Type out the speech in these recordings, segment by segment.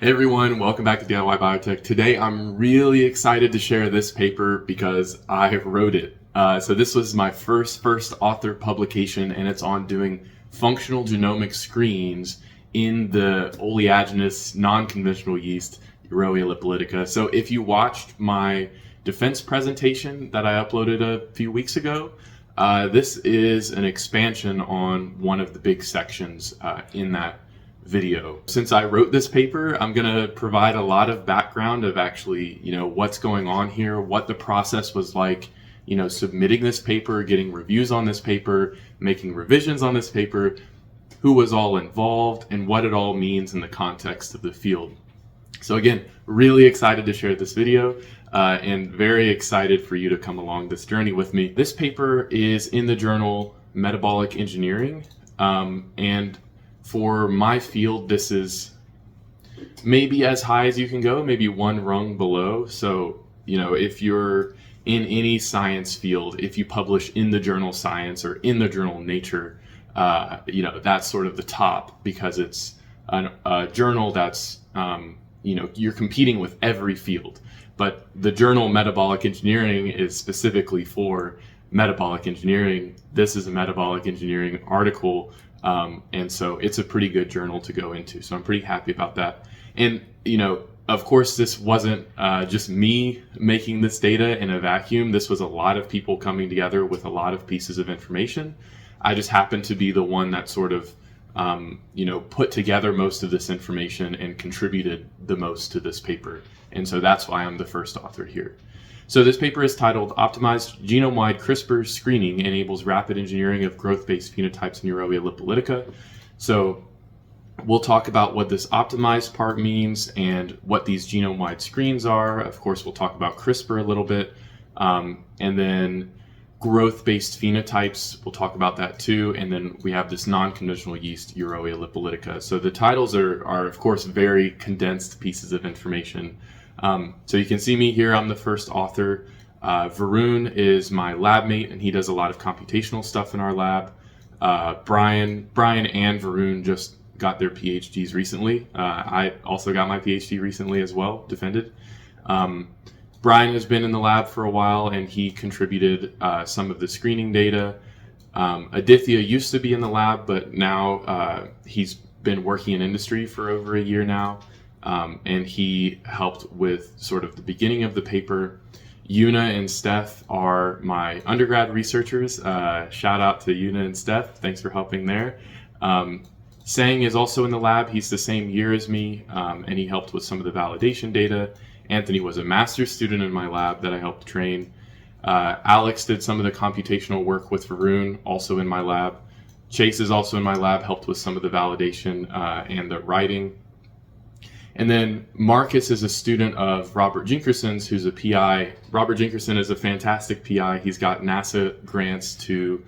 Hey everyone, welcome back to DIY Biotech. Today I'm really excited to share this paper because I wrote it. So this was my first author publication, and it's on doing functional genomic screens in the oleaginous non-conventional yeast, Yarrowia lipolytica. So if you watched my defense presentation that I uploaded a few weeks ago, this is an expansion on one of the big sections in that video. Since I wrote this paper, I'm going to provide a lot of background of actually, what's going on here, what the process was like, submitting this paper, getting reviews on this paper, making revisions on this paper, who was all involved, and what it all means in the context of the field. So again, really excited to share this video and very excited for you to come along this journey with me. This paper is in the journal Metabolic Engineering, and for my field, this is maybe as high as you can go, maybe one rung below. So, if you're in any science field, if you publish in the journal Science or in the journal Nature, that's sort of the top, because it's a journal that's, you're competing with every field. But the journal Metabolic Engineering is specifically for metabolic engineering. This is a metabolic engineering article. And so it's a pretty good journal to go into. So I'm pretty happy about that. And, of course, this wasn't just me making this data in a vacuum. This was a lot of people coming together with a lot of pieces of information. I just happened to be the one that sort of, put together most of this information and contributed the most to this paper. And so that's why I'm the first author here. So this paper is titled Optimized Genome-Wide CRISPR Screening Enables Rapid Engineering of Growth-Based Phenotypes in Yarrowia lipolytica. So we'll talk about what this optimized part means and what these genome-wide screens are. Of course, we'll talk about CRISPR a little bit. And then growth-based phenotypes, we'll talk about that too. And then we have this non-conventional yeast, Yarrowia lipolytica. So the titles are of course, very condensed pieces of information. So you can see me here, I'm the first author. Varun is my lab mate, and he does a lot of computational stuff in our lab. Brian and Varun just got their PhDs recently. I also got my PhD recently as well, defended. Brian has been in the lab for a while, and he contributed some of the screening data. Aditya used to be in the lab, but now he's been working in industry for over a year now. And he helped with sort of the beginning of the paper. Yuna and Steph are my undergrad researchers. Shout out to Yuna and Steph. Thanks for helping there. Sang is also in the lab. He's the same year as me, and he helped with some of the validation data. Anthony was a master's student in my lab that I helped train. Alex did some of the computational work with Varun, also in my lab. Chase is also in my lab, helped with some of the validation and the writing. And then Marcus is a student of Robert Jinkerson's, who's a PI. Robert Jinkerson is a fantastic PI. He's got NASA grants to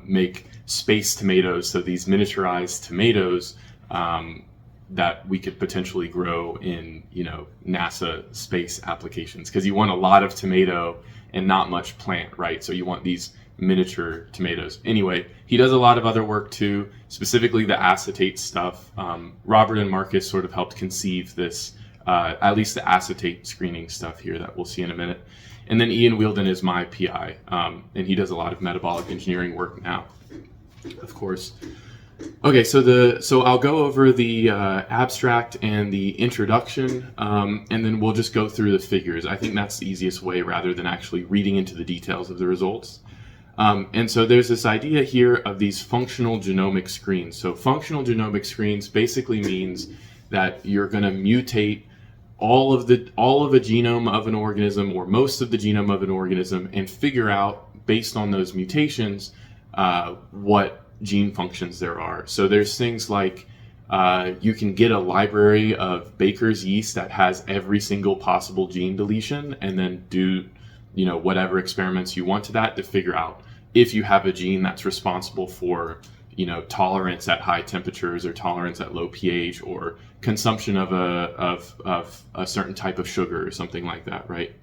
make space tomatoes, so these miniaturized tomatoes that we could potentially grow in, NASA space applications, because you want a lot of tomato and not much plant, right? So you want these miniature tomatoes. Anyway, he does a lot of other work too, specifically the acetate stuff. Robert and Marcus sort of helped conceive this, at least the acetate screening stuff here that we'll see in a minute. And then Ian Wielden is my PI, and he does a lot of metabolic engineering work now, of course. Okay, so I'll go over the abstract and the introduction, and then we'll just go through the figures. I think that's the easiest way rather than actually reading into the details of the results. And so there's this idea here of these functional genomic screens. So functional genomic screens basically means that you're going to mutate all of a genome of an organism, or most of the genome of an organism, and figure out, based on those mutations, what gene functions there are. So there's things like you can get a library of baker's yeast that has every single possible gene deletion, and then do whatever experiments you want to that to figure out if you have a gene that's responsible for tolerance at high temperatures, or tolerance at low pH, or consumption of a certain type of sugar or something like that, right?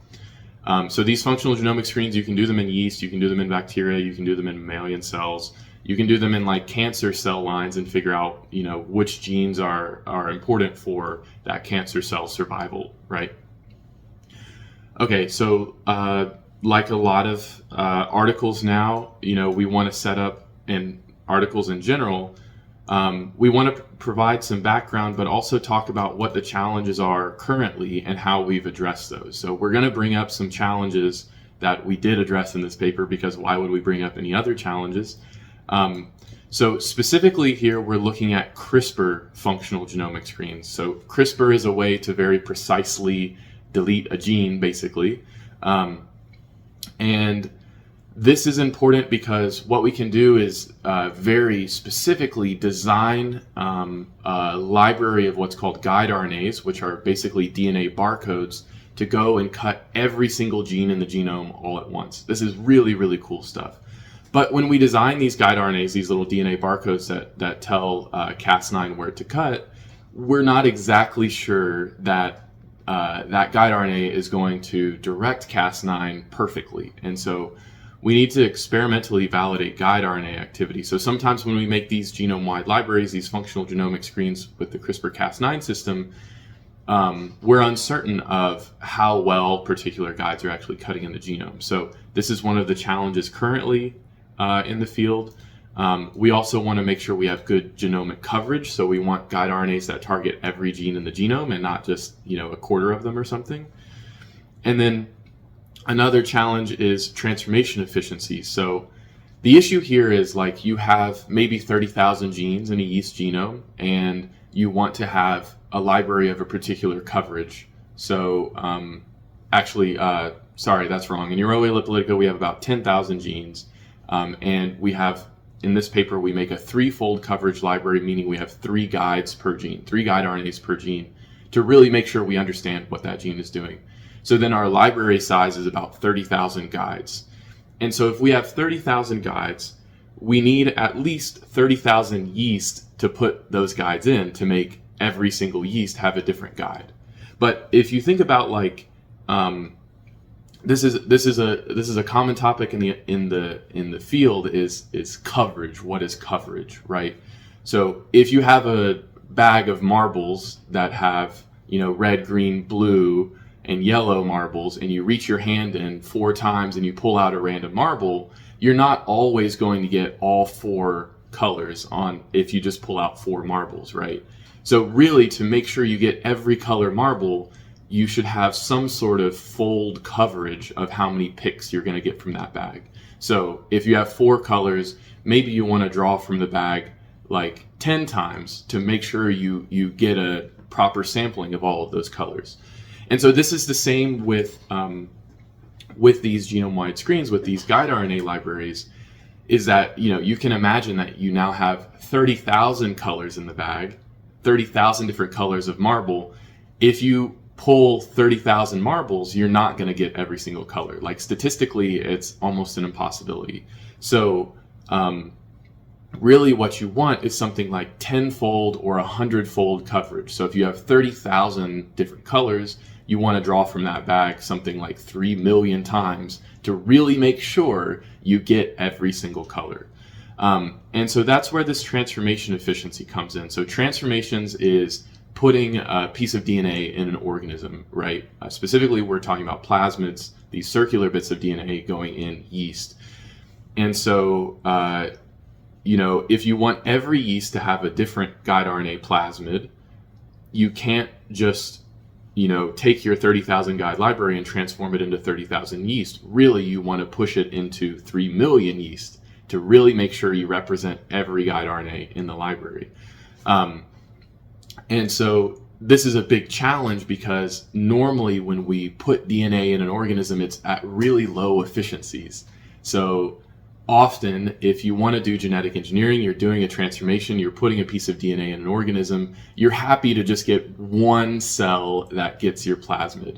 So these functional genomic screens, you can do them in yeast, you can do them in bacteria, you can do them in mammalian cells. You can do them in like cancer cell lines and figure out, which genes are important for that cancer cell survival, right? Okay, so like a lot of articles now, we want to set up, and articles in general, we want to provide some background, but also talk about what the challenges are currently and how we've addressed those. So we're going to bring up some challenges that we did address in this paper, because why would we bring up any other challenges? So specifically here, we're looking at CRISPR functional genomic screens. So CRISPR is a way to very precisely delete a gene, basically. And this is important because what we can do is very specifically design a library of what's called guide RNAs, which are basically DNA barcodes, to go and cut every single gene in the genome all at once. This is really, really cool stuff. But when we design these guide RNAs, these little DNA barcodes that tell Cas9 where to cut, we're not exactly sure that that guide RNA is going to direct Cas9 perfectly. And so we need to experimentally validate guide RNA activity. So sometimes when we make these genome-wide libraries, these functional genomic screens with the CRISPR-Cas9 system, we're uncertain of how well particular guides are actually cutting in the genome. So this is one of the challenges currently in the field. We also want to make sure we have good genomic coverage. So we want guide RNAs that target every gene in the genome and not just, a quarter of them or something. And then another challenge is transformation efficiency. So the issue here is like you have maybe 30,000 genes in a yeast genome, and you want to have a library of a particular coverage. So sorry, that's wrong. In Yarrowia lipolytica, we have about 10,000 genes. And we have, in this paper, we make a threefold coverage library, meaning we have 3 guides per gene, 3 guide RNAs per gene, to really make sure we understand what that gene is doing. So then our library size is about 30,000 guides. And so if we have 30,000 guides, we need at least 30,000 yeast to put those guides in to make every single yeast have a different guide. But if you think about like, this is a common topic in the field is coverage. What is coverage, right? So if you have a bag of marbles that have red, green, blue, and yellow marbles, and you reach your hand in 4 times and you pull out a random marble, you're not always going to get all 4 colors on if you just pull out 4 marbles, right? So really, to make sure you get every color marble, you should have some sort of fold coverage of how many picks you're going to get from that bag. So if you have 4 colors, maybe you want to draw from the bag like 10 times to make sure you get a proper sampling of all of those colors. And so this is the same with these genome-wide screens, with these guide RNA libraries, is that you can imagine that you now have 30,000 colors in the bag, 30,000 different colors of marble. If you pull 30,000 marbles, you're not going to get every single color. Like statistically, it's almost an impossibility. So really what you want is something like 10-fold or 100-fold coverage. So if you have 30,000 different colors, you want to draw from that bag something like 3 million times to really make sure you get every single color. And so that's where this transformation efficiency comes in. So transformations is putting a piece of DNA in an organism, right? Specifically, we're talking about plasmids, these circular bits of DNA going in yeast. And so, if you want every yeast to have a different guide RNA plasmid, you can't just, take your 30,000 guide library and transform it into 30,000 yeast. Really, you want to push it into 3 million yeast to really make sure you represent every guide RNA in the library. And so this is a big challenge because normally when we put DNA in an organism, it's at really low efficiencies. So often, if you want to do genetic engineering, you're doing a transformation, you're putting a piece of DNA in an organism, you're happy to just get one cell that gets your plasmid.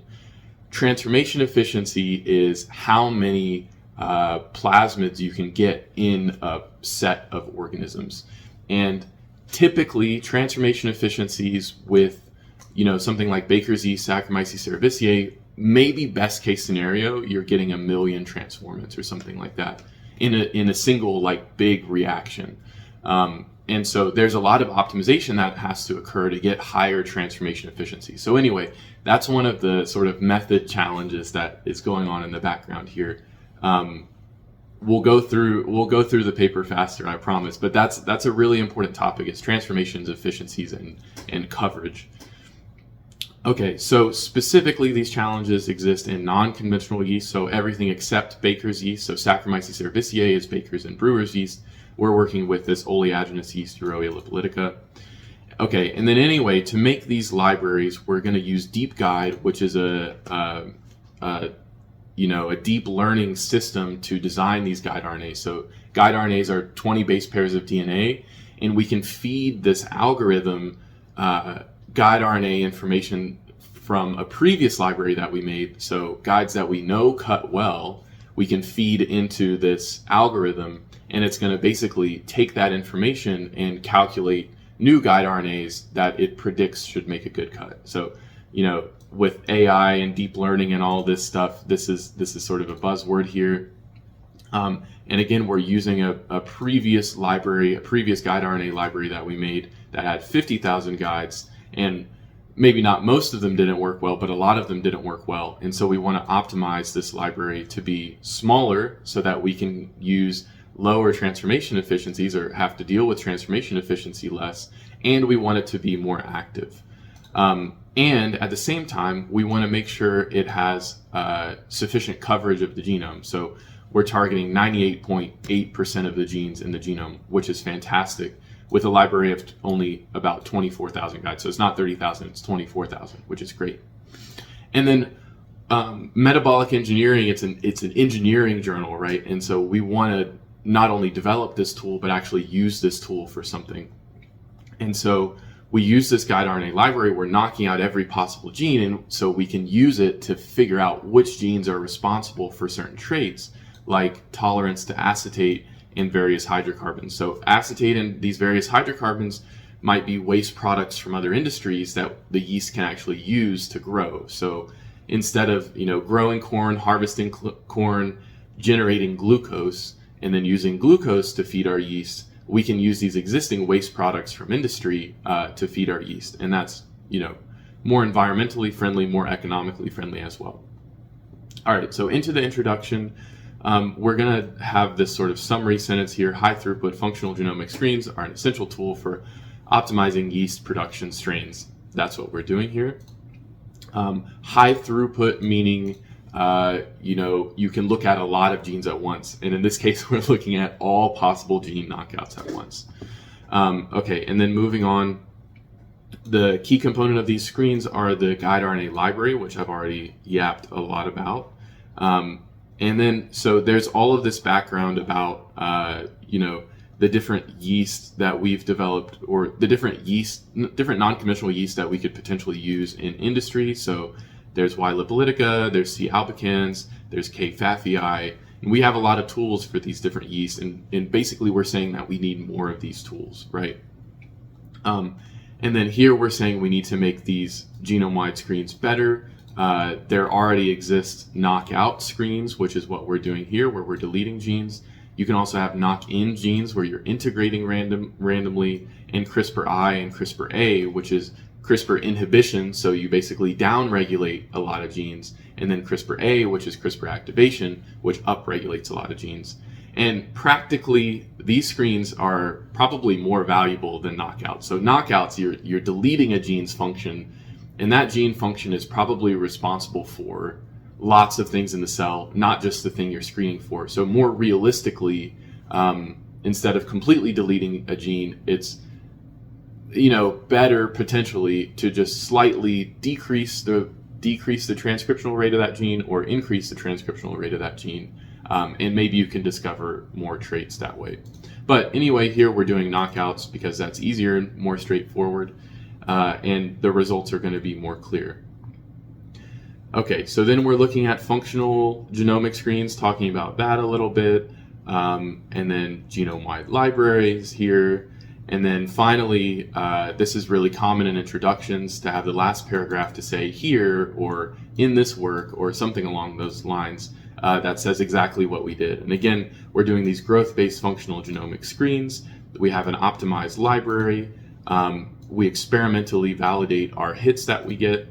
Transformation efficiency is how many plasmids you can get in a set of organisms. And typically, transformation efficiencies with, something like Baker's yeast, Saccharomyces cerevisiae, maybe best case scenario, you're getting 1 million transformants or something like that. in a single like big reaction. And so there's a lot of optimization that has to occur to get higher transformation efficiency. So anyway, that's one of the sort of method challenges that is going on in the background here. We'll go through the paper faster, I promise. But that's a really important topic, is transformations, efficiencies, and coverage. Okay, so specifically these challenges exist in non-conventional yeast, so everything except baker's yeast. So Saccharomyces cerevisiae is baker's and brewer's yeast. We're working with this oleaginous yeast, Yarrowia lipolytica. Okay, and then anyway, to make these libraries, we're going to use DeepGuide, which is a deep learning system to design these guide RNAs. So guide RNAs are 20 base pairs of DNA, and we can feed this algorithm guide RNA information from a previous library that we made. So guides that we know cut well, we can feed into this algorithm, and it's going to basically take that information and calculate new guide RNAs that it predicts should make a good cut. So, with AI and deep learning and all this stuff, this is sort of a buzzword here. And again, we're using a previous guide RNA library that we made that had 50,000 guides, and maybe not most of them didn't work well, but a lot of them didn't work well. And so we want to optimize this library to be smaller so that we can use lower transformation efficiencies, or have to deal with transformation efficiency less, and we want it to be more active. And at the same time, we want to make sure it has sufficient coverage of the genome. So we're targeting 98.8% of the genes in the genome, which is fantastic, with a library of only about 24,000 guides. So it's not 30,000, it's 24,000, which is great. And then Metabolic Engineering, it's an engineering journal, right? And so we want to not only develop this tool, but actually use this tool for something. And so we use this guide RNA library. We're knocking out every possible gene, and so we can use it to figure out which genes are responsible for certain traits, like tolerance to acetate in various hydrocarbons. So acetate and these various hydrocarbons might be waste products from other industries that the yeast can actually use to grow. So instead of growing corn, harvesting corn, generating glucose, and then using glucose to feed our yeast, we can use these existing waste products from industry to feed our yeast. And that's, more environmentally friendly, more economically friendly as well. All right, so into the introduction, we're going to have this sort of summary sentence here. High throughput functional genomic screens are an essential tool for optimizing yeast production strains. That's what we're doing here. High throughput meaning you can look at a lot of genes at once. And in this case, we're looking at all possible gene knockouts at once. Okay, and then moving on, the key component of these screens are the guide RNA library, which I've already yapped a lot about. And then, so there's all of this background about, the different yeasts that we've developed, or the different non-conventional yeasts that we could potentially use in industry. So there's Y. lipolytica, there's C. albicans, there's K. pfaffii, and we have a lot of tools for these different yeasts, and basically we're saying that we need more of these tools, right? And then here we're saying we need to make these genome-wide screens better. There already exist knockout screens, which is what we're doing here, where we're deleting genes. You can also have knock-in genes, where you're integrating randomly, and CRISPR-I and CRISPR-A, which is CRISPR inhibition, so you basically down-regulate a lot of genes, and then CRISPR-A, which is CRISPR activation, which up-regulates a lot of genes. And practically, these screens are probably more valuable than knockouts. So knockouts, you're deleting a gene's function, and that gene function is probably responsible for lots of things in the cell, not just the thing you're screening for. So more realistically, instead of completely deleting a gene, it's better potentially to just slightly decrease the transcriptional rate of that gene, or increase the transcriptional rate of that gene, and maybe you can discover more traits that way. But anyway, here we're doing knockouts because that's easier and more straightforward, and the results are going to be more clear. Okay, so then we're looking at functional genomic screens, talking about that a little bit, and then genome-wide libraries here. And then finally, this is really common in introductions, to have the last paragraph to say here, or in this work, or something along those lines, that says exactly what we did. And again, we're doing these growth-based functional genomic screens. We have an optimized library. We experimentally validate our hits that we get.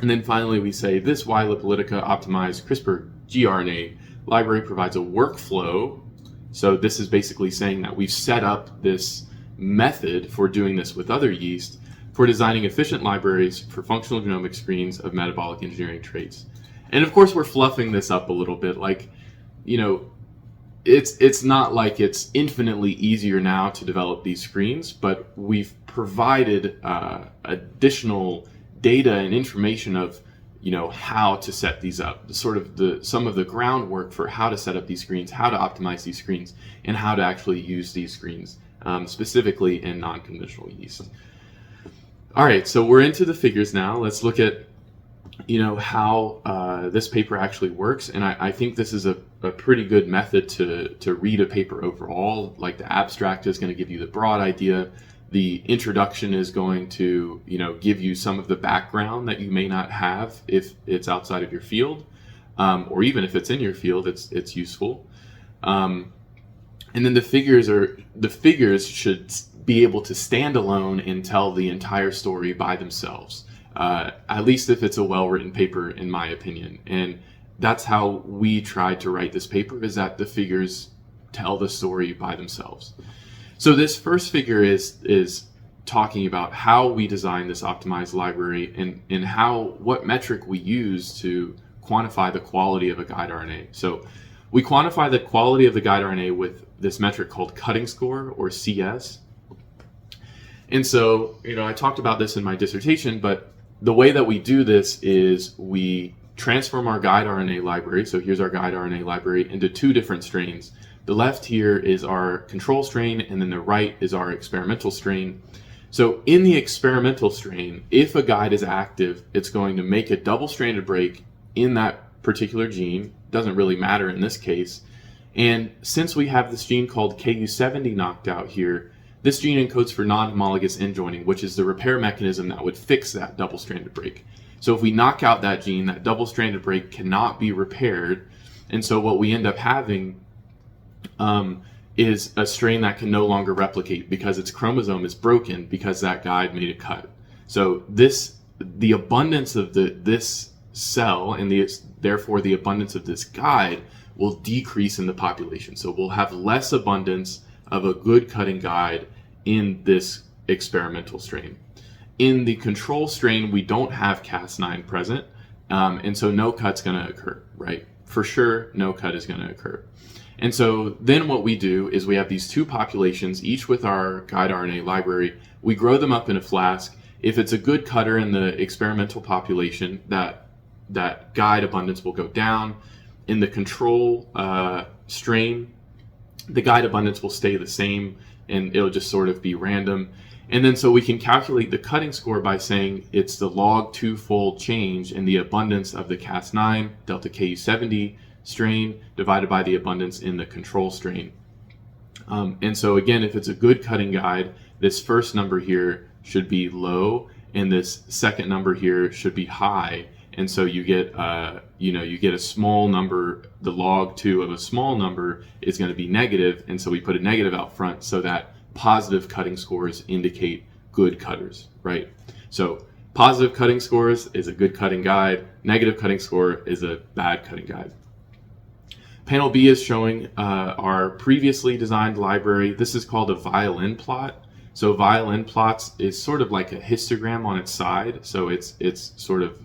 And then finally, we say this Y lipolytica optimized CRISPR gRNA library provides a workflow. So this is basically saying that we've set up this method for doing this with other yeast for designing efficient libraries for functional genomic screens of metabolic engineering traits. And of course, we're fluffing this up a little bit. Like, it's not like it's infinitely easier now to develop these screens, but we've provided additional data and information of how to set these up, some of the groundwork for how to set up these screens, how to optimize these screens, and how to actually use these screens, specifically in non-conventional yeast. All right, so we're into the figures now. Let's look at how this paper actually works, and I think this is a pretty good method to read a paper overall. Like, the abstract is going to give you the broad idea. The introduction is going to give you some of the background that you may not have if it's outside of your field, or even if it's in your field, it's useful. And then the figures should be able to stand alone and tell the entire story by themselves. At least if it's a well-written paper, in my opinion. And that's how we tried to write this paper, is that the figures tell the story by themselves. So this first figure is talking about how we design this optimized library and what metric we use to quantify the quality of a guide RNA. So we quantify the quality of the guide RNA with this metric called cutting score, or CS. And so, I talked about this in my dissertation, but the way that we do this is we transform our guide RNA library. So here's our guide RNA library into two different strains. The left here is our control strain, and then the right is our experimental strain. So in the experimental strain, if a guide is active, it's going to make a double-stranded break in that particular gene. Doesn't really matter in this case. And since we have this gene called KU70 knocked out here, this gene encodes for non-homologous end joining, which is the repair mechanism that would fix that double-stranded break. So if we knock out that gene, that double-stranded break cannot be repaired. And so what we end up having is a strain that can no longer replicate because its chromosome is broken because that guide made a cut. So the abundance of this cell and therefore the abundance of this guide will decrease in the population. So we'll have less abundance of a good cutting guide in this experimental strain. In the control strain, we don't have Cas9 present, and so no cut's going to occur, right? For sure, no cut is going to occur. And so then what we do is we have these two populations, each with our guide RNA library. We grow them up in a flask. If it's a good cutter in the experimental population, that guide abundance will go down. In the control strain, the guide abundance will stay the same, and it'll just sort of be random. And then so we can calculate the cutting score by saying it's the log 2-fold change in the abundance of the Cas9 delta KU70 strain divided by the abundance in the control strain. And so again, if it's a good cutting guide, this first number here should be low, and this second number here should be high. And so you get a small number. The log 2 of a small number is going to be negative, and so we put a negative out front so that positive cutting scores indicate good cutters, right? So positive cutting scores is a good cutting guide. Negative cutting score is a bad cutting guide. Panel B is showing our previously designed library. This is called a violin plot. So violin plots is sort of like a histogram on its side. So it's sort of,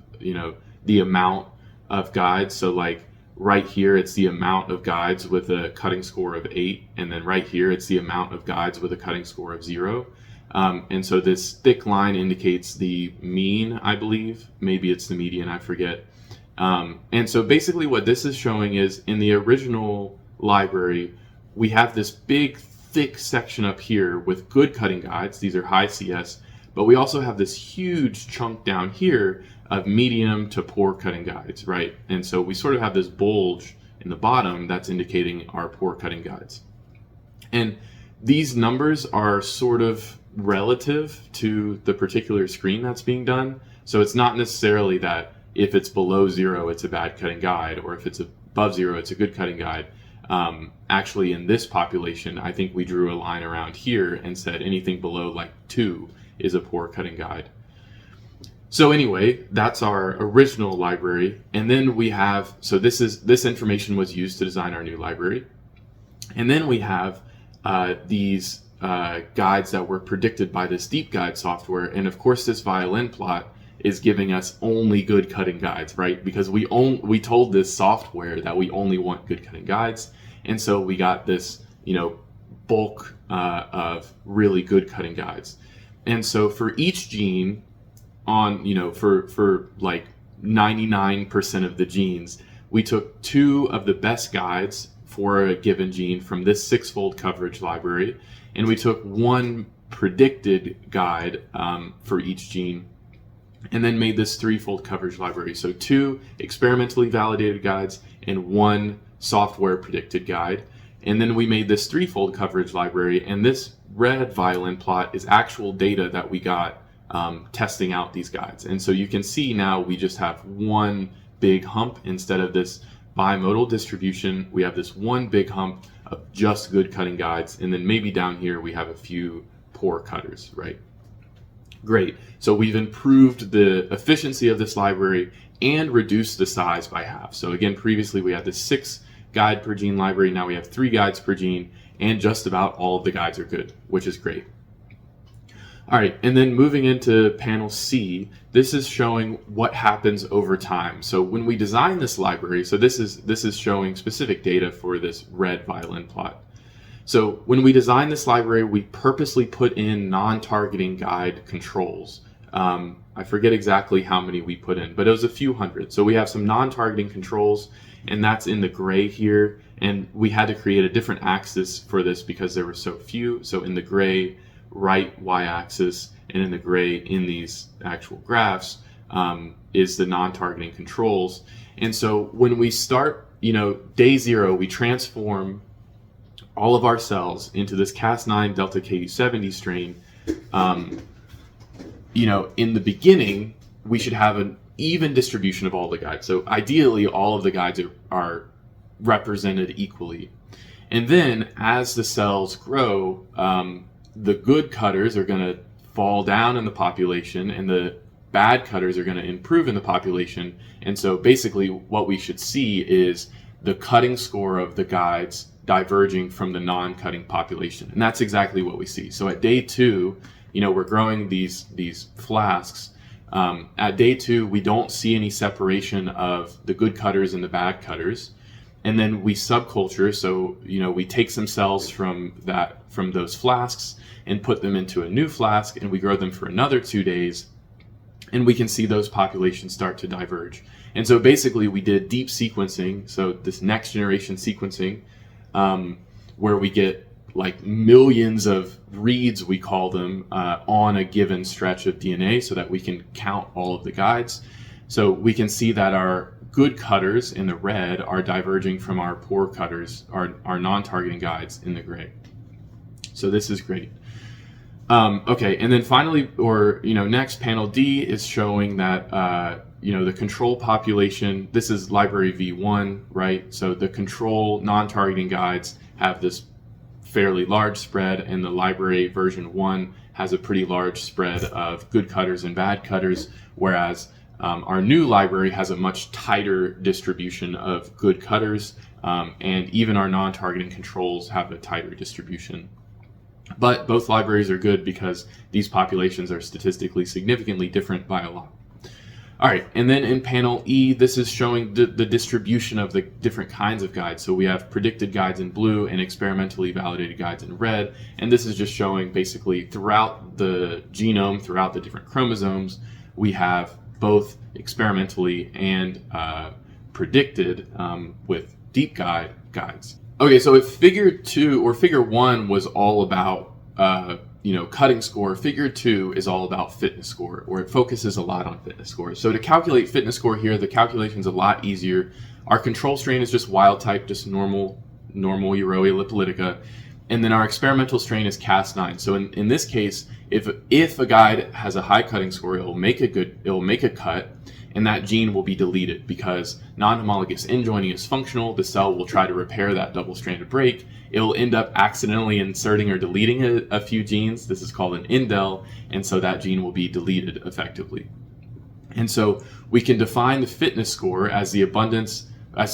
the amount of guides. So like right here, it's the amount of guides with a cutting score of 8. And then right here, it's the amount of guides with a cutting score of 0. And so this thick line indicates the mean, I believe. Maybe it's the median, I forget. And so basically what this is showing is in the original library, we have this big, thick section up here with good cutting guides. These are high CS. But we also have this huge chunk down here of medium to poor cutting guides, right? And so we sort of have this bulge in the bottom that's indicating our poor cutting guides. And these numbers are sort of relative to the particular screen that's being done. So it's not necessarily that if it's below 0, it's a bad cutting guide, or if it's above 0, it's a good cutting guide. Actually, in this population, I think we drew a line around here and said anything below like 2 is a poor cutting guide. So anyway, that's our original library. And then we have, so this information was used to design our new library. And then we have these guides that were predicted by this deep guide software. And of course, this violin plot is giving us only good cutting guides, right? Because we told this software that we only want good cutting guides. And so we got this, bulk of really good cutting guides. And so for each gene on, for like 99% of the genes, we took 2 of the best guides for a given gene from this 6-fold coverage library. And we took 1 predicted guide for each gene, and then made this 3-fold coverage library. So 2 experimentally validated guides and 1 software predicted guide. And then we made this 3-fold coverage library, and this red violin plot is actual data that we got testing out these guides. And so you can see now we just have 1 big hump instead of this bimodal distribution. We have this 1 big hump of just good cutting guides, and then maybe down here we have a few poor cutters, right? Great. So we've improved the efficiency of this library and reduced the size by half. So again, previously we had this 6 guide per gene library. Now we have 3 guides per gene, and just about all of the guides are good, which is great. All right, and then moving into panel C, this is showing what happens over time. So when we design this library, so this is showing specific data for this red violin plot. So when we design this library, we purposely put in non-targeting guide controls. I forget exactly how many we put in, but it was a few hundred. So we have some non-targeting controls, and that's in the gray here. And we had to create a different axis for this because there were so few. So in the gray, right y-axis, and in the gray in these actual graphs is the non-targeting controls. And so when we start, day 0, we transform all of our cells into this Cas9 delta Ku70 strain. In the beginning, we should have an even distribution of all the guides. So ideally, all of the guides are represented equally. And then as the cells grow, the good cutters are going to fall down in the population, and the bad cutters are going to improve in the population. And so basically what we should see is the cutting score of the guides diverging from the non-cutting population. And that's exactly what we see. So at day 2, we're growing these flasks. At day 2, we don't see any separation of the good cutters and the bad cutters. And then we subculture, so we take some cells from those flasks and put them into a new flask, and we grow them for another 2 days, and we can see those populations start to diverge. And so basically we did deep sequencing, so this next generation sequencing, where we get like millions of reads, we call them, on a given stretch of DNA so that we can count all of the guides. So we can see that our good cutters in the red are diverging from our poor cutters, our non-targeting guides in the gray. So this is great. Okay, and then finally, next, panel D is showing that, the control population, this is library V1, right? So the control non-targeting guides have this fairly large spread, and the library version 1 has a pretty large spread of good cutters and bad cutters, whereas our new library has a much tighter distribution of good cutters, and even our non-targeting controls have a tighter distribution. But both libraries are good because these populations are statistically significantly different by a lot. All right, and then in panel E, this is showing the distribution of the different kinds of guides. So we have predicted guides in blue and experimentally validated guides in red. And this is just showing basically throughout the genome, throughout the different chromosomes, we have both experimentally and predicted with deep guides. Okay, so if figure 2 or figure 1 was all about cutting score, figure 2 is all about fitness score, or it focuses a lot on fitness score. So to calculate fitness score here, the calculation's a lot easier. Our control strain is just wild type, just normal Yarrowia lipolytica. And then our experimental strain is Cas9. So in this case, if a guide has a high cutting score, it will make a cut, and that gene will be deleted because non-homologous end joining is functional. The cell will try to repair that double-stranded break. It will end up accidentally inserting or deleting a few genes. This is called an indel, and so that gene will be deleted effectively. And so we can define the fitness score as the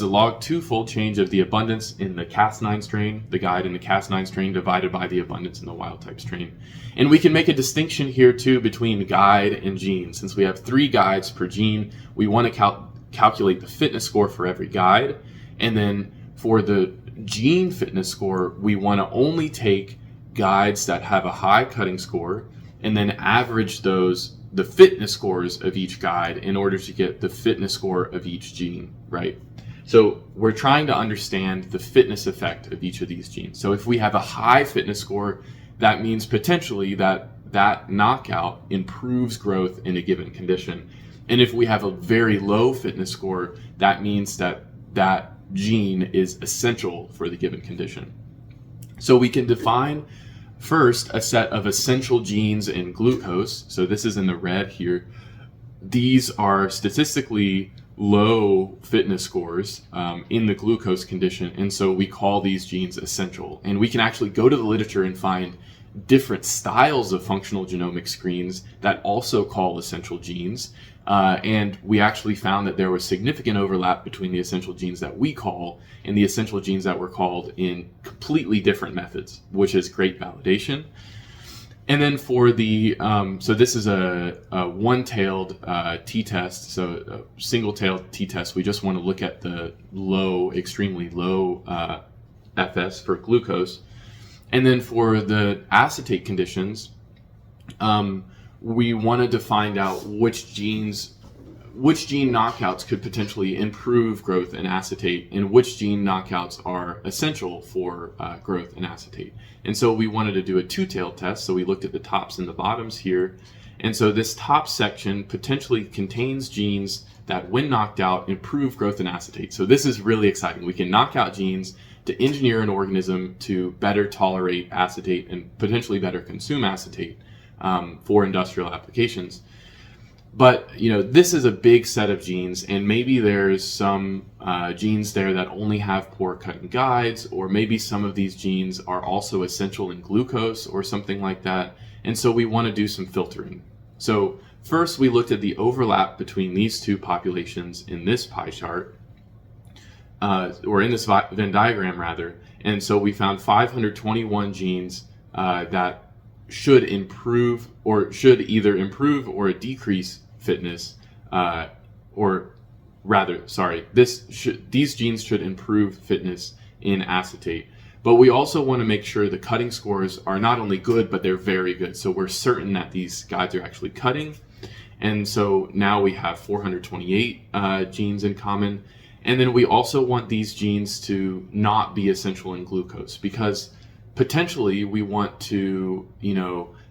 log two-fold change of the abundance in the Cas9 strain, the guide in the Cas9 strain, divided by the abundance in the wild-type strain. And we can make a distinction here, too, between guide and gene. Since we have 3 guides per gene, we want to calculate the fitness score for every guide. And then for the gene fitness score, we want to only take guides that have a high cutting score and then average the fitness scores of each guide in order to get the fitness score of each gene, right? So we're trying to understand the fitness effect of each of these genes. So if we have a high fitness score, that means potentially that knockout improves growth in a given condition. And if we have a very low fitness score, that means that gene is essential for the given condition. So we can define first a set of essential genes in glucose. So this is in the red here. These are statistically low fitness scores in the glucose condition, and so we call these genes essential. And we can actually go to the literature and find different styles of functional genomic screens that also call essential genes, and we actually found that there was significant overlap between the essential genes that we call and the essential genes that were called in completely different methods, which is great validation. And then for the, so this is a one-tailed t-test, so a single-tailed t-test. We just want to look at the extremely low FS for glucose. And then for the acetate conditions, we wanted to find out which gene knockouts could potentially improve growth in acetate and which gene knockouts are essential for growth in acetate. And so we wanted to do a two-tailed test, so we looked at the tops and the bottoms here. And so this top section potentially contains genes that, when knocked out, improve growth in acetate. So this is really exciting. We can knock out genes to engineer an organism to better tolerate acetate and potentially better consume acetate for industrial applications. But, this is a big set of genes, and maybe there's some genes there that only have poor cutting guides, or maybe some of these genes are also essential in glucose or something like that. And so we want to do some filtering. So first we looked at the overlap between these two populations in this pie chart, or in this Venn diagram rather. And so we found 521 genes that should improve or should either improve or decrease fitness, these genes should improve fitness in acetate. But we also want to make sure the cutting scores are not only good, but they're very good. So we're certain that these guides are actually cutting. And so now we have 428 genes in common. And then we also want these genes to not be essential in glucose, because potentially we want to,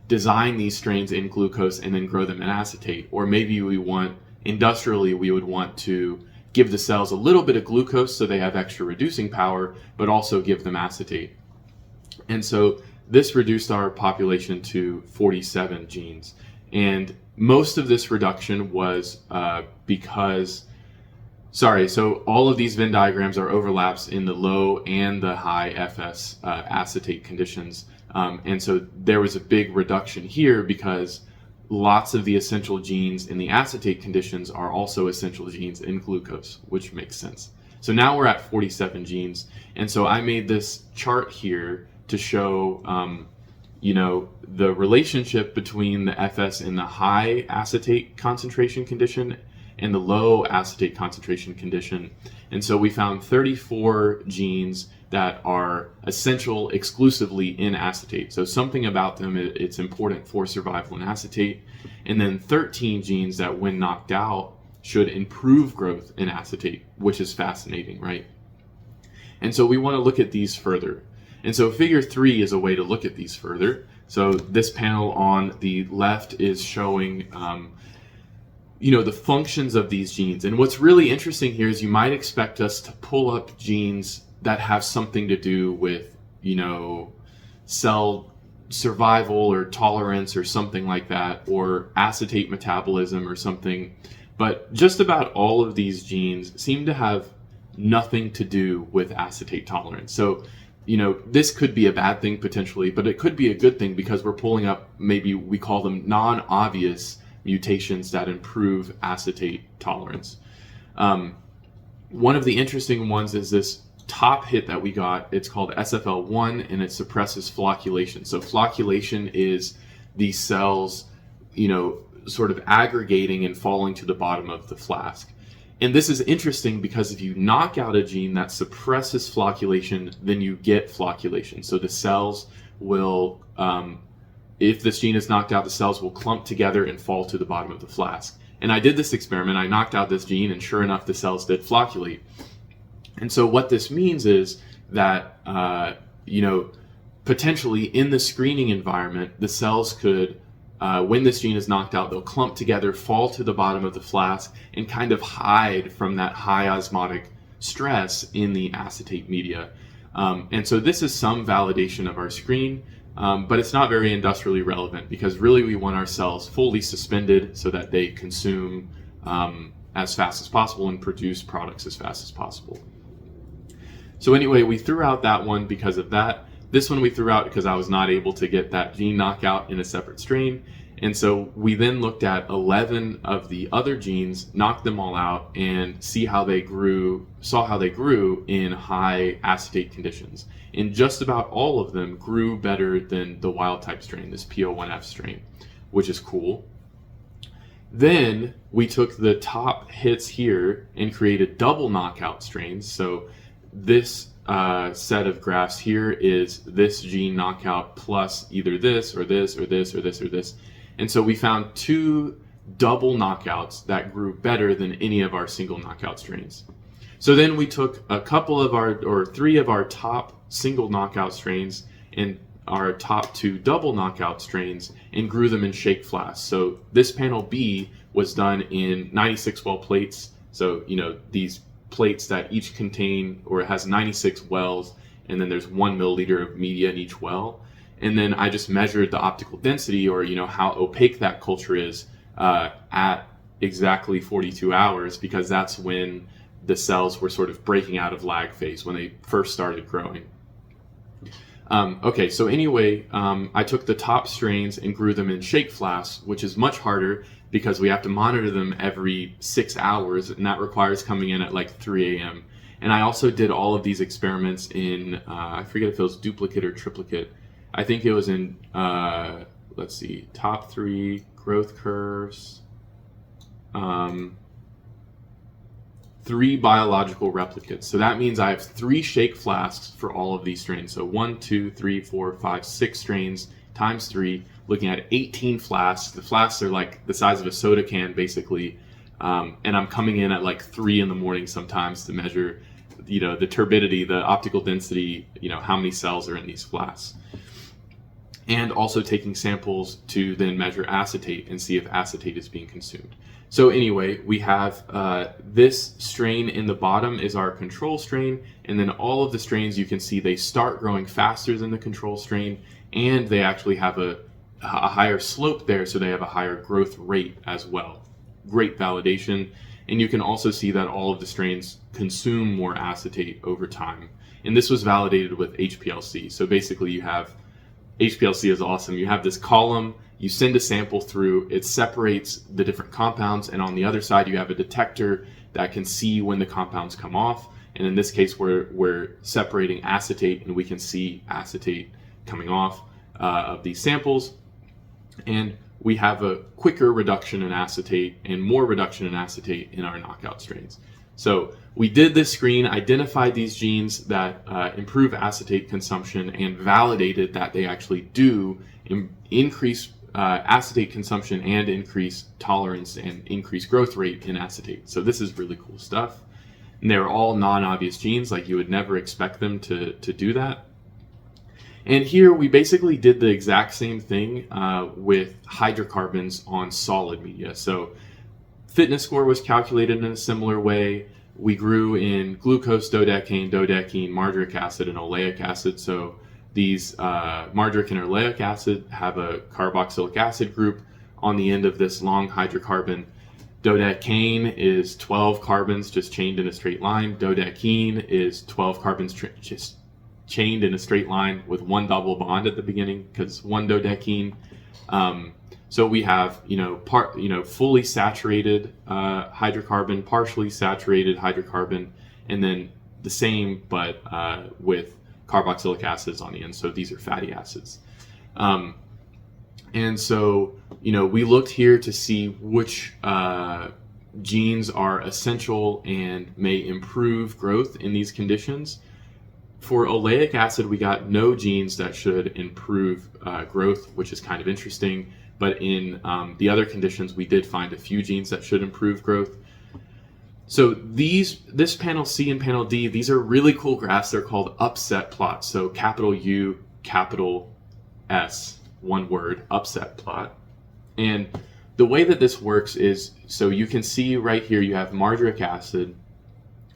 design these strains in glucose and then grow them in acetate. Or maybe we would want to give the cells a little bit of glucose so they have extra reducing power, but also give them acetate. And so this reduced our population to 47 genes. And most of this reduction was so all of these Venn diagrams are overlaps in the low and the high FS acetate conditions. And so there was a big reduction here because lots of the essential genes in the acetate conditions are also essential genes in glucose, which makes sense. So now we're at 47 genes. And so I made this chart here to show, the relationship between the FS in the high acetate concentration condition and the low acetate concentration condition. And so we found 34 genes that are essential exclusively in acetate. So something about them, it's important for survival in acetate. And then 13 genes that, when knocked out, should improve growth in acetate, which is fascinating, right? And so we want to look at these further. And so figure 3 is a way to look at these further. So this panel on the left is showing the functions of these genes. And what's really interesting here is you might expect us to pull up genes that have something to do with, cell survival or tolerance or something like that, or acetate metabolism or something. But just about all of these genes seem to have nothing to do with acetate tolerance. So, this could be a bad thing potentially, but it could be a good thing because we're pulling up, maybe we call them non-obvious mutations that improve acetate tolerance. One of the interesting ones is this top hit that we got. It's called SFL1, and it suppresses flocculation. So flocculation is these cells, sort of aggregating and falling to the bottom of the flask. And this is interesting because if you knock out a gene that suppresses flocculation, then you get flocculation. So the cells will, if this gene is knocked out, the cells will clump together and fall to the bottom of the flask. And I did this experiment. I knocked out this gene, and sure enough, the cells did flocculate. And so what this means is that, potentially in the screening environment, the cells could, when this gene is knocked out, they'll clump together, fall to the bottom of the flask, and kind of hide from that high osmotic stress in the acetate media. And so this is some validation of our screen, but it's not very industrially relevant because really we want our cells fully suspended so that they consume as fast as possible and produce products as fast as possible. So anyway, we threw out that one because of that. This one we threw out because I was not able to get that gene knockout in a separate strain. And so we then looked at 11 of the other genes, knocked them all out, and saw how they grew in high acetate conditions. And just about all of them grew better than the wild type strain, this P01F strain, which is cool. Then we took the top hits here and created double knockout strains. So this set of graphs here is this gene knockout plus either this or this or this or this or this. And so we found 2 double knockouts that grew better than any of our single knockout strains. So then we took a couple of 3 of our top single knockout strains and our top 2 double knockout strains and grew them in shake flasks. So this panel B was done in 96 well plates. So, these plates that each contain, or it has 96 wells, and then there's 1 milliliter of media in each well. And then I just measured the optical density, or how opaque that culture is at exactly 42 hours, because that's when the cells were sort of breaking out of lag phase, when they first started growing. Okay, so anyway, I took the top strains and grew them in shake flasks, which is much harder because we have to monitor them every 6 hours, and that requires coming in at like 3 a.m. And I also did all of these experiments in, I forget if it was duplicate or triplicate. I think it was in, let's see, top 3 growth curves, 3 biological replicates. So that means I have 3 shake flasks for all of these strains. So 1, 2, 3, 4, 5, 6 strains times 3, looking at 18 flasks. The flasks are like the size of a soda can, basically. And I'm coming in at like 3 in the morning sometimes to measure, the turbidity, the optical density, how many cells are in these flasks. And also taking samples to then measure acetate and see if acetate is being consumed. So anyway, we have this strain in the bottom is our control strain, and then all of the strains, you can see they start growing faster than the control strain, and they actually have a higher slope there, so they have a higher growth rate as well. Great validation. And you can also see that all of the strains consume more acetate over time. And this was validated with HPLC. So basically you have, HPLC is awesome. You have this column, you send a sample through, it separates the different compounds, and on the other side you have a detector that can see when the compounds come off. And in this case we're separating acetate, and we can see acetate coming off of these samples. And we have a quicker reduction in acetate and more reduction in acetate in our knockout strains. So we did this screen, identified these genes that improve acetate consumption, and validated that they actually do increase acetate consumption and increase tolerance and increase growth rate in acetate. So this is really cool stuff. And they're all non-obvious genes, like you would never expect them to do that. And here we basically did the exact same thing with hydrocarbons on solid media. So fitness score was calculated in a similar way. We grew in glucose, dodecaine, margaric acid, and oleic acid. So these margaric and oleic acid have a carboxylic acid group on the end of this long hydrocarbon. Dodecane is 12 carbons just chained in a straight line. Dodecene is 12 carbons just chained in a straight line with one double bond at the beginning, because one dodecene. So we have, fully saturated hydrocarbon, partially saturated hydrocarbon, and then the same, but with carboxylic acids on the end. So these are fatty acids. And so, we looked here to see which genes are essential and may improve growth in these conditions. For oleic acid, we got no genes that should improve growth, which is kind of interesting. But in the other conditions, we did find a few genes that should improve growth. So this panel C and panel D, these are really cool graphs. They're called upset plots. So capital U, capital S, one word, upset plot. And the way that this works is, so you can see right here, you have margaric acid,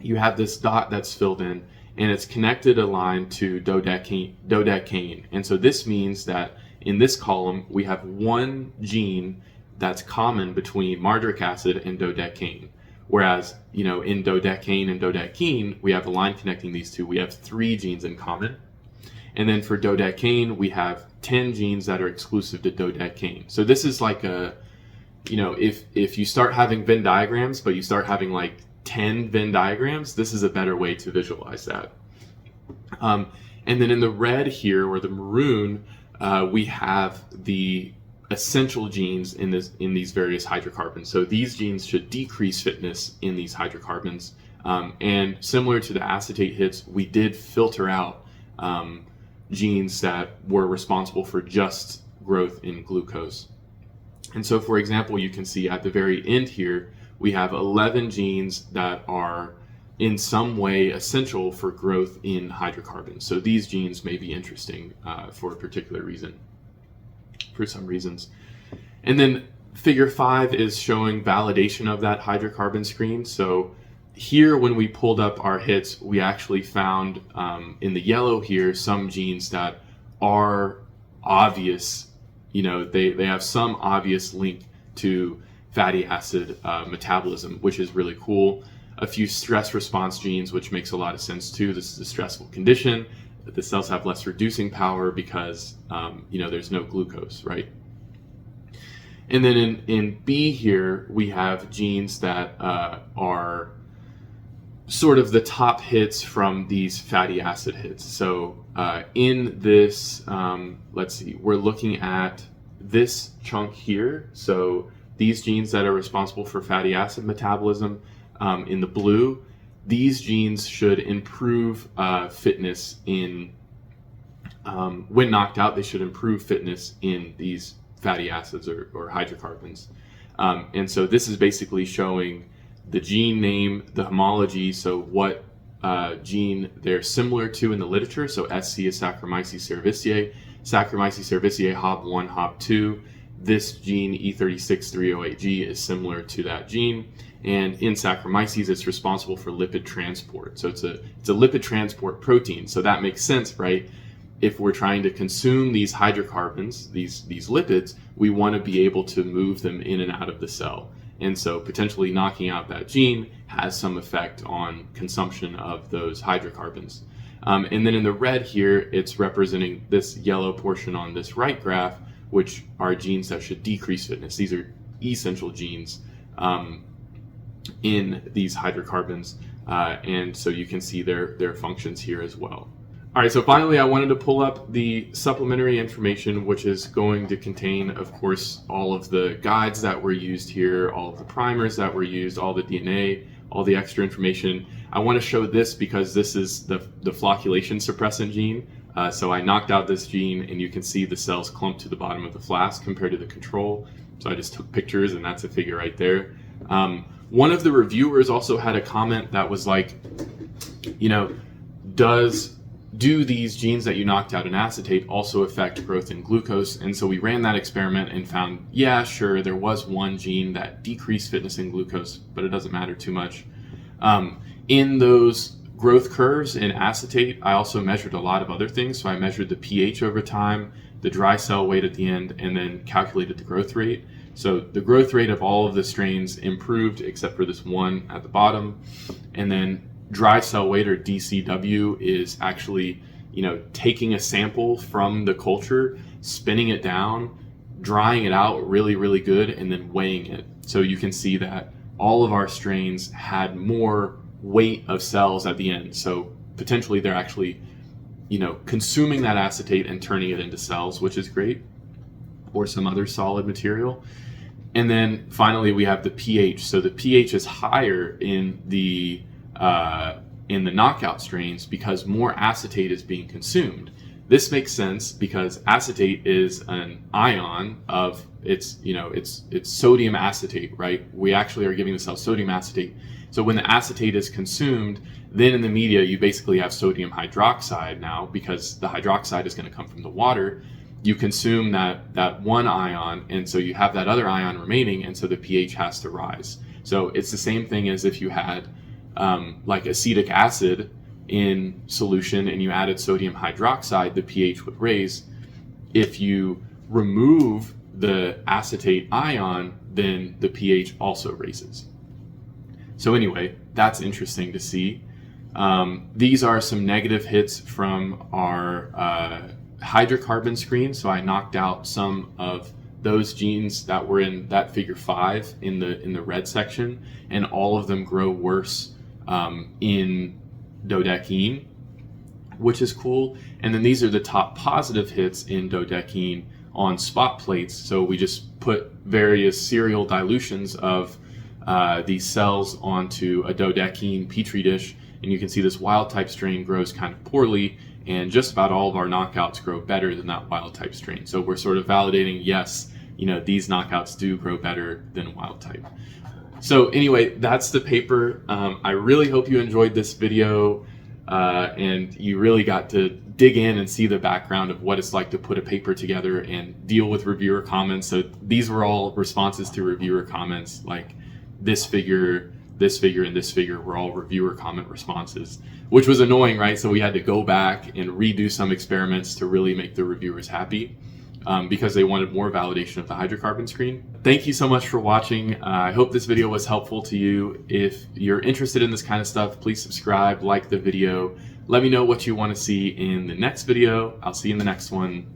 you have this dot that's filled in, and it's connected a line to dodecane. And so this means that in this column, we have one gene that's common between margaric acid and dodecane. Whereas, in dodecane and dodecene, we have a line connecting these two. We have 3 genes in common. And then for dodecane, we have 10 genes that are exclusive to dodecane. So this is like if you start having Venn diagrams, but you start having like 10 Venn diagrams, this is a better way to visualize that. And then in the red here, or the maroon, we have the essential genes in these various hydrocarbons. So these genes should decrease fitness in these hydrocarbons. And similar to the acetate hits, we did filter out genes that were responsible for just growth in glucose. And so, for example, you can see at the very end here, we have 11 genes that are in some way essential for growth in hydrocarbons. So these genes may be interesting for a particular reason, for some reasons. And then figure 5 is showing validation of that hydrocarbon screen. So here, when we pulled up our hits, we actually found in the yellow here some genes that are obvious. They have some obvious link to fatty acid metabolism, which is really cool. A few stress response genes, which makes a lot of sense too. This is a stressful condition. The cells have less reducing power because there's no glucose, right? And then in B here, we have genes that are sort of the top hits from these fatty acid hits. So in this, let's see, we're looking at this chunk here. So these genes that are responsible for fatty acid metabolism, in the blue, these genes should improve fitness in, when knocked out, they should improve fitness in these fatty acids or hydrocarbons. And so this is basically showing the gene name, the homology, so what gene they're similar to in the literature. So SC is Saccharomyces cerevisiae. Saccharomyces cerevisiae HOB1, HOB2. This gene E36308G is similar to that gene. And in Saccharomyces, it's responsible for lipid transport. So it's a lipid transport protein. So that makes sense, right? If we're trying to consume these hydrocarbons, these lipids, we want to be able to move them in and out of the cell. And so potentially knocking out that gene has some effect on consumption of those hydrocarbons. And then in the red here, it's representing this yellow portion on this right graph, which are genes that should decrease fitness. These are essential genes in these hydrocarbons. And so you can see their functions here as well. All right, so finally, I wanted to pull up the supplementary information, which is going to contain, of course, all of the guides that were used here, all of the primers that were used, all the DNA, all the extra information. I want to show this because this is the flocculation suppressant gene. So I knocked out this gene, and you can see the cells clumped to the bottom of the flask compared to the control. So I just took pictures, and that's a figure right there. One of the reviewers also had a comment that was like, do these genes that you knocked out in acetate also affect growth in glucose? And so we ran that experiment and found, yeah, sure, there was one gene that decreased fitness in glucose, but it doesn't matter too much. In those growth curves in acetate, I also measured a lot of other things. So I measured the pH over time, the dry cell weight at the end, and then calculated the growth rate. So the growth rate of all of the strains improved except for this one at the bottom. And then dry cell weight, or DCW, is actually, taking a sample from the culture, spinning it down, drying it out really, really good, and then weighing it. So you can see that all of our strains had more weight of cells at the end. So potentially they're actually, consuming that acetate and turning it into cells, which is great, or some other solid material. And then finally we have the pH. So the pH is higher in the knockout strains because more acetate is being consumed. This makes sense because acetate is an ion of it's sodium acetate, right? We actually are giving the cell sodium acetate. So when the acetate is consumed, then in the media you basically have sodium hydroxide now, because the hydroxide is going to come from the water. You consume that one ion, and so you have that other ion remaining, and so the pH has to rise. So it's the same thing as if you had like acetic acid in solution and you added sodium hydroxide, the pH would raise. If you remove the acetate ion, then the pH also raises. So anyway, that's interesting to see. These are some negative hits from our hydrocarbon screen. So I knocked out some of those genes that were in that figure 5 in the red section, and all of them grow worse in dodecene, which is cool. And then these are the top positive hits in dodecene on spot plates. So we just put various serial dilutions of these cells onto a dodecene petri dish, and you can see this wild type strain grows kind of poorly, and just about all of our knockouts grow better than that wild type strain. So we're sort of validating, yes, these knockouts do grow better than wild type. So anyway, that's the paper. I really hope you enjoyed this video and you really got to dig in and see the background of what it's like to put a paper together and deal with reviewer comments. So these were all responses to reviewer comments, like this figure, and this figure were all reviewer comment responses, which was annoying, right? So we had to go back and redo some experiments to really make the reviewers happy. Because they wanted more validation of the hydrocarbon screen. Thank you so much for watching. I hope this video was helpful to you. If you're interested in this kind of stuff, please subscribe, like the video. Let me know what you want to see in the next video. I'll see you in the next one.